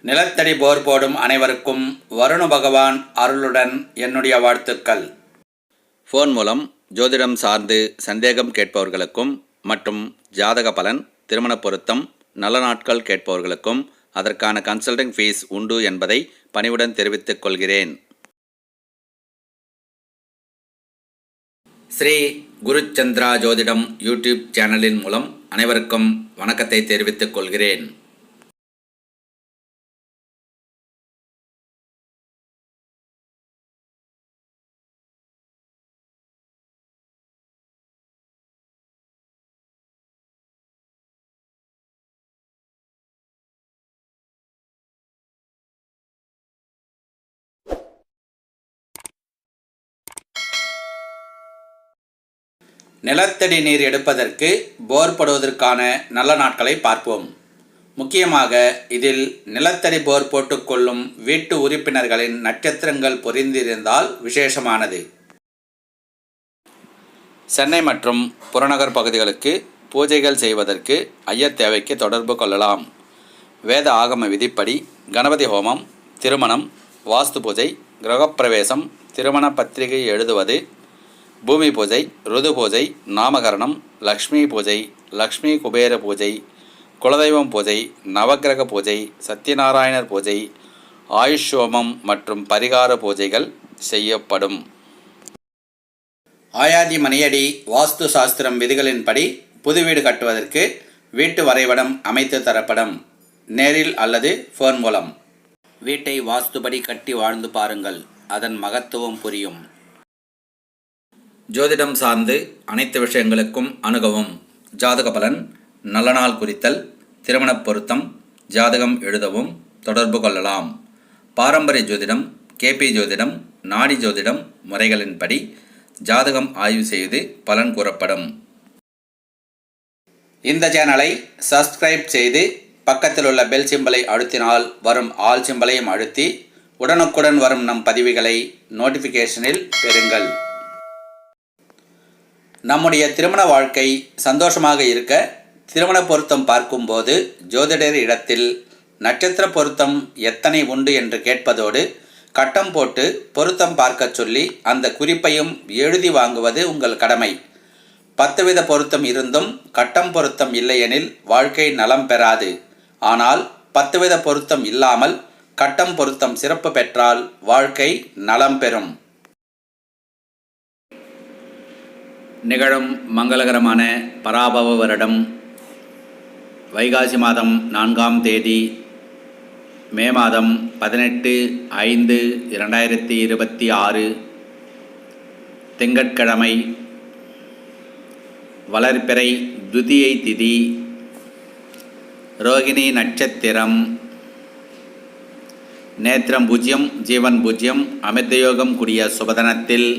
நிலத்தடி போர் போடும் அனைவருக்கும் வருண பகவான் அருளுடன் என்னுடைய வாழ்த்துக்கள். ஃபோன் மூலம் ஜோதிடம் சார்ந்து சந்தேகம் கேட்பவர்களுக்கும் மற்றும் ஜாதக பலன், திருமண பொருத்தம், நல்ல நாட்கள் கேட்பவர்களுக்கும் அதற்கான கன்சல்டிங் ஃபீஸ் உண்டு என்பதை பணிவுடன் தெரிவித்துக் கொள்கிறேன். ஸ்ரீ குருச்சந்திரா ஜோதிடம் யூடியூப் சேனலின் மூலம் அனைவருக்கும் வணக்கத்தை தெரிவித்துக் கொள்கிறேன். நிலத்தடி நீர் எடுப்பதற்கு போர் போடுவதற்கான நல்ல நாட்களை பார்ப்போம். முக்கியமாக இதில் நிலத்தடி போர் போட்டுக்கொள்ளும் வீட்டு உறுப்பினர்களின் நட்சத்திரங்கள் பொருந்திருந்தால் விசேஷமானது. சென்னை மற்றும் புறநகர் பகுதிகளுக்கு பூஜைகள் செய்வதற்கு ஐயர் தேவைக்கு தொடர்பு கொள்ளலாம். வேத ஆகம விதிப்படி கணபதி ஹோமம், திருமணம், வாஸ்து பூஜை, கிரகப்பிரவேசம், திருமண பத்திரிகை எழுதுவது, பூமி பூஜை, ருது பூஜை, நாமகரணம், லக்ஷ்மி பூஜை, லக்ஷ்மி குபேர பூஜை, குலதெய்வம் பூஜை, நவக்கிரக பூஜை, சத்யநாராயணர் பூஜை, ஆயுஷ்யோமம் மற்றும் பரிகார பூஜைகள் செய்யப்படும். ஆயாதி மணியடி வாஸ்து சாஸ்திரம் விதிகளின்படி புது வீடு கட்டுவதற்கு வீட்டு வரைபடம் அமைத்து தரப்படும். நேரில் அல்லது ஃபோன் மூலம் வீட்டை வாஸ்துபடி கட்டி வாழ்ந்து பாருங்கள், அதன் மகத்துவம் புரியும். ஜோதிடம் சார்ந்து அனைத்து விஷயங்களுக்கும் அணுகவும். ஜாதக பலன், நல்ல நாள் குறித்தல், திருமண பொருத்தம், ஜாதகம் எழுதவும் தொடர்பு கொள்ளலாம். பாரம்பரிய ஜோதிடம், கேபி ஜோதிடம், நாடி ஜோதிடம் முறைகளின்படி ஜாதகம் ஆய்வு செய்து பலன் கூறப்படும். இந்த சேனலை சப்ஸ்கிரைப் செய்து பக்கத்தில் உள்ள பெல் சிம்பலை அழுத்தினால் வரும் ஆல் சிம்பலையும் அழுத்தி உடனுக்குடன் வரும் நம் பதிவுகளை நோட்டிஃபிகேஷனில் பெறுங்கள். நம்முடைய திருமண வாழ்க்கை சந்தோஷமாக இருக்க திருமண பொருத்தம் பார்க்கும்போது ஜோதிடர் இடத்தில் நட்சத்திர பொருத்தம் எத்தனை உண்டு என்று கேட்பதோடு கட்டம் போட்டு பொருத்தம் பார்க்க சொல்லி அந்த குறிப்பையும் எழுதி வாங்குவது உங்கள் கடமை. 10 வித பொருத்தம் இருந்தும் கட்டம் பொருத்தம் இல்லையெனில் வாழ்க்கை நலம் பெறாது. ஆனால் 10 வித பொருத்தம் இல்லாமல் கட்டம் பொருத்தம் சிறப்பு பெற்றால் வாழ்க்கை நலம் பெறும். நிகழும் மங்களகரமான பராபவ வருடம் வைகாசி மாதம் 4ஆம் தேதி, மே மாதம் 18/5/2026 திங்கட்கிழமை, வளர்பிறை துதியை திதி, ரோகிணி நட்சத்திரம், நேத்திரம் 0, ஜீவன் 0, அமிர்தயோகம் கூடிய சுபதனத்தில்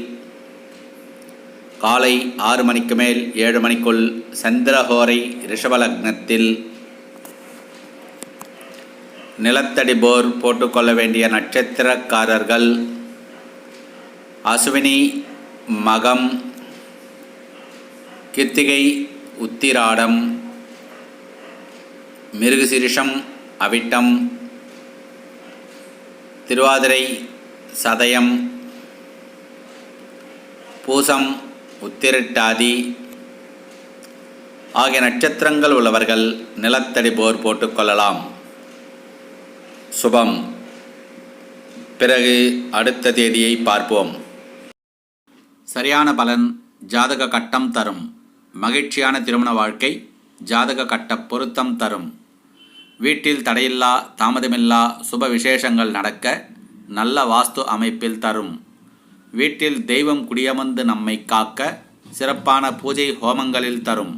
காலை 6 மணிக்கு மேல் 7 மணிக்குள் சந்திரஹோரை ரிஷபலக்னத்தில். நிலத்தடி போர் போட்டுக்கொள்ள வேண்டிய நட்சத்திரக்காரர்கள் அசுவினி, மகம், கிருத்திகை, உத்திராடம், மிருகசீரிஷம், அவிட்டம், திருவாதிரை, சதயம், பூசம், உத்திரட்டாதி ஆகிய நட்சத்திரங்கள் உள்ளவர்கள் நிலத்தடி போர் போட்டுக்கொள்ளலாம். சுபம். பிறகு அடுத்த தேதியை பார்ப்போம். சரியான பலன் ஜாதக கட்டம் தரும். மகிழ்ச்சியான திருமண வாழ்க்கை ஜாதக கட்ட பொருத்தம் தரும். வீட்டில் தடையில்லா தாமதமில்லா சுப விசேஷங்கள் நடக்க நல்ல வாஸ்து அமைப்பில் தரும். வீட்டில் தெய்வம் குடியமர்ந்து நம்மை காக்க சிறப்பான பூஜை ஹோமங்களில் தரும்.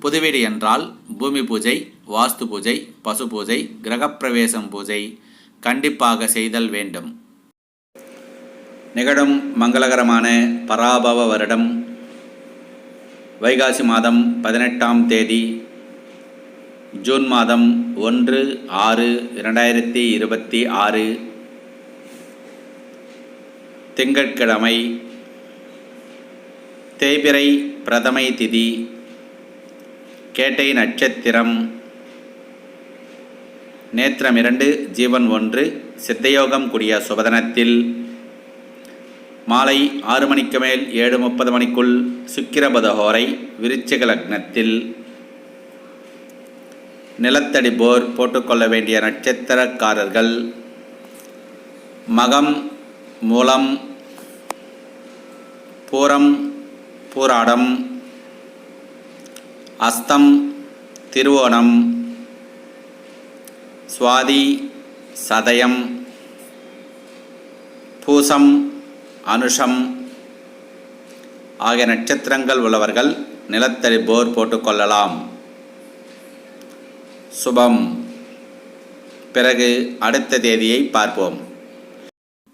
புதுவீடு என்றால் பூமி பூஜை, வாஸ்து பூஜை, பசு பூஜை, கிரகப்பிரவேசம் பூஜை கண்டிப்பாக செய்தல் வேண்டும். நிகழும் மங்களகரமான பராபவ வருடம் வைகாசி மாதம் 18ஆம் தேதி, ஜூன் மாதம் 1/6/2026 திங்கட்கிழமை, தேய்பிறை பிரதமை திதி, கேட்டை நட்சத்திரம், நேத்திரம் 2 ஜீவன் 1 சித்தயோகம் கூடிய சுபதனத்தில் மாலை 6 மணிக்கு மேல் 7:30 மணிக்குள் சுக்கிரபதஹோரை விருச்சிக லக்னத்தில் நிலத்தடி போர் போட்டுக்கொள்ள வேண்டிய நட்சத்திரக்காரர்கள் மகம், மூலம், பூரம், பூராடம், அஸ்தம், திருவோணம், சுவாதி, சதயம், பூசம், அனுஷம் ஆகிய நட்சத்திரங்கள் உள்ளவர்கள் நிலத்தடி போர் போட்டுக்கொள்ளலாம். சுபம். பிறகு அடுத்த தேதியை பார்ப்போம்.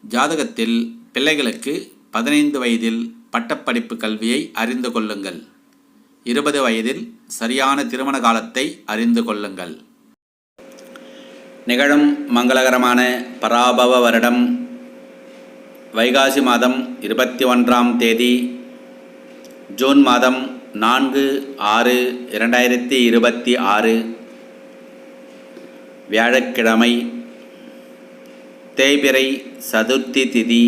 ஜாதகத்தில் பிள்ளைகளுக்கு 15 வயதில் பட்டப்படிப்பு கல்வியை அறிந்து கொள்ளுங்கள். 20 வயதில் சரியான திருமண காலத்தை அறிந்து கொள்ளுங்கள். நிகழும் மங்களகரமான பராபவ வருடம் வைகாசி மாதம் 21ஆம் தேதி ஜூன் மாதம் 4/6/2026 வியாழக்கிழமை, தேய்பிறை சதுர்த்தி திதி,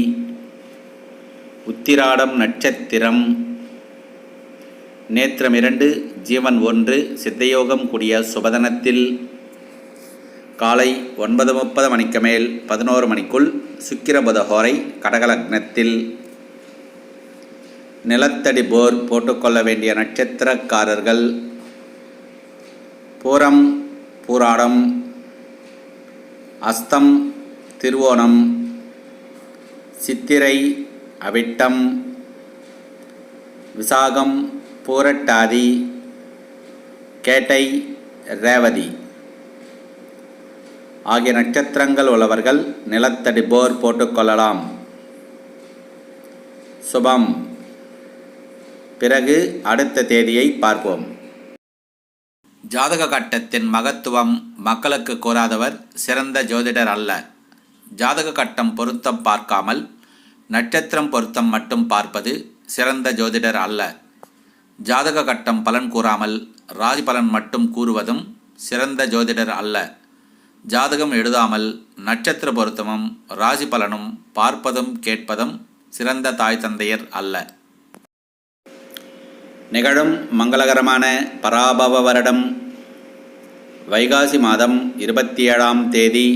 உத்திராடம் நட்சத்திரம், நேத்திரம் 2 ஜீவன் 1 சித்தயோகம் கூடிய சுபதனத்தில் காலை 9:30 மணிக்கு மேல் 11 மணிக்குள் சுக்கிரபதஹோரை கடகலக்னத்தில் நிலத்தடி போர் போட்டுக்கொள்ள வேண்டிய நட்சத்திரக்காரர்கள் பூரம், பூராடம், அஸ்தம், திருவோணம், சித்திரை, அவிட்டம், விசாகம், பூரட்டாதி, கேட்டை, ரேவதி ஆகிய நட்சத்திரங்கள் உள்ளவர்கள் நிலத்தடி போர் போட்டுக்கொள்ளலாம். சுபம். பிறகு அடுத்த தேதியை பார்ப்போம். ஜாதக கட்டத்தின் மகத்துவம் மக்களுக்கு கூறாதவர் சிறந்த ஜோதிடர் அல்ல. ஜாதக கட்டம் பொருத்தம் பார்க்காமல் நட்சத்திரம் பொருத்தம் மட்டும் பார்ப்பது சிறந்த ஜோதிடர் அல்ல. ஜாதக கட்டம் பலன் கூறாமல் ராசி பலன் மட்டும் கூறுவதும் சிறந்த ஜோதிடர் அல்ல. ஜாதகம் எழுதாமல் நட்சத்திர பொருத்தமும் ராசி பலனும் பார்ப்பதும் கேட்பதும் சிறந்த தாய் தந்தையர் அல்ல. நிகழும் மங்களகரமான பராபவ வருடம் வைகாசி மாதம் 27ஆம் தேதி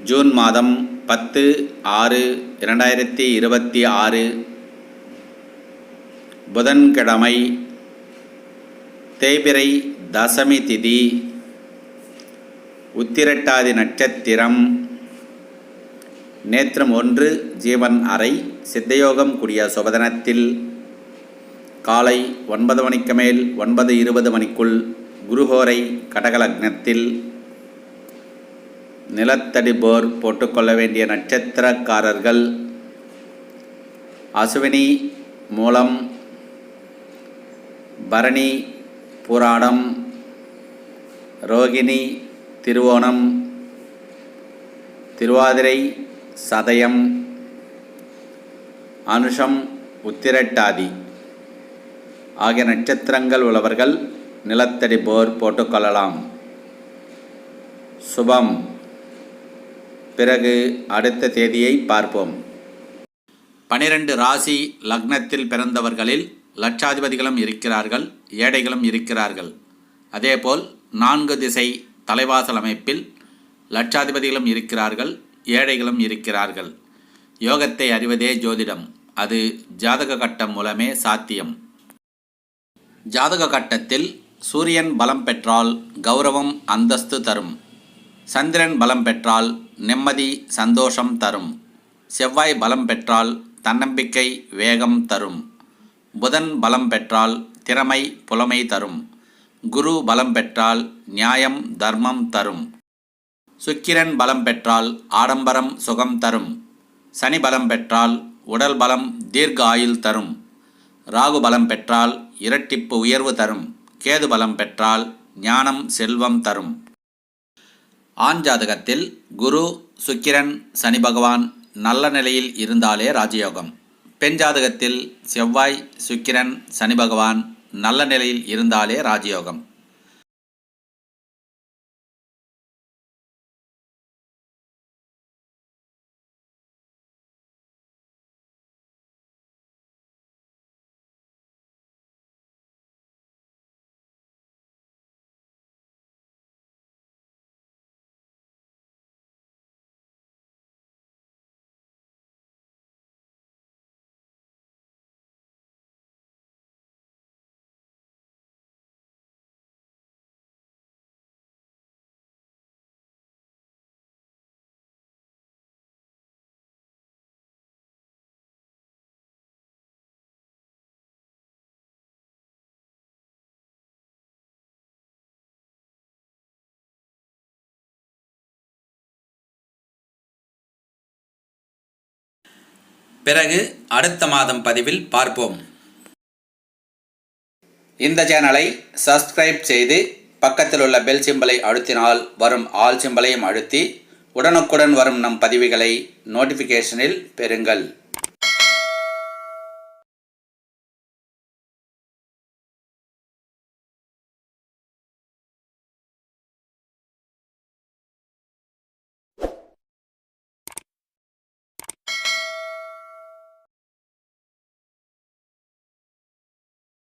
ஜூன் மாதம் 10/6/2026 புதன்கிழமை, தேய்பிறை தசமி திதி, உத்திரட்டாதி நட்சத்திரம், நேத்திரம் 1 ஜீவன் அறை சித்தயோகம் கூடிய சுபதனத்தில் காலை 9 மணிக்கு மேல் 9:20 மணிக்குள் குருஹோரை கடகலக்னத்தில் நிலத்தடி போர் போட்டுக்கொள்ள வேண்டிய நட்சத்திரக்காரர்கள் அசுவினி, மூலம், பரணி, பூராடம், ரோகிணி, திருவோணம், திருவாதிரை, சதயம், அனுஷம், உத்திரட்டாதி ஆகிய நட்சத்திரங்கள் உள்ளவர்கள் நிலத்தடி போர் போட்டுக்கொள்ளலாம். சுபம். பிறகு அடுத்த தேதியை பார்ப்போம். 12 ராசி லக்னத்தில் பிறந்தவர்களில் லட்சாதிபதிகளும் இருக்கிறார்கள், ஏழைகளும் இருக்கிறார்கள். அதேபோல் 4 திசை தலைவாசல் அமைப்பில் லட்சாதிபதிகளும் இருக்கிறார்கள், ஏழைகளும் இருக்கிறார்கள். யோகத்தை அறிவதே ஜோதிடம். அது ஜாதக கட்டம் மூலமே சாத்தியம். ஜாதக கட்டத்தில் சூரியன் பலம் பெற்றால் கௌரவம், அந்தஸ்து தரும். சந்திரன் பலம் பெற்றால் நிம்மதி, சந்தோஷம் தரும். செவ்வாய் பலம் பெற்றால் தன்னம்பிக்கை, வேகம் தரும். புதன் பலம் பெற்றால் திறமை, புலமை தரும். குரு பலம் பெற்றால் நியாயம், தர்மம் தரும். சுக்கிரன் பலம் பெற்றால் ஆடம்பரம், சுகம் தரும். சனி பலம் பெற்றால் உடல் பலம், தீர்க்க ஆயுள் தரும். ராகு பலம் பெற்றால் இரட்டிப்பு உயர்வு தரும். கேது பலம் பெற்றால் ஞானம், செல்வம் தரும். ஆண் ஜாதகத்தில் குரு, சுக்கிரன், சனி பகவான் நல்ல நிலையில் இருந்தாலே ராஜயோகம். பெண் ஜாதகத்தில் செவ்வாய், சுக்கிரன், சனி பகவான் நல்ல நிலையில் இருந்தாலே ராஜயோகம். பிறகு அடுத்த மாதம் பதிவில் பார்ப்போம். இந்த சேனலை சப்ஸ்கிரைப் செய்து பக்கத்தில் உள்ள பெல் சிம்பலை அழுத்தினால் வரும் ஆல் சிம்பலையும் அழுத்தி உடனுக்குடன் வரும் நம் பதிவுகளை நோட்டிஃபிகேஷனில் பெறுங்கள்.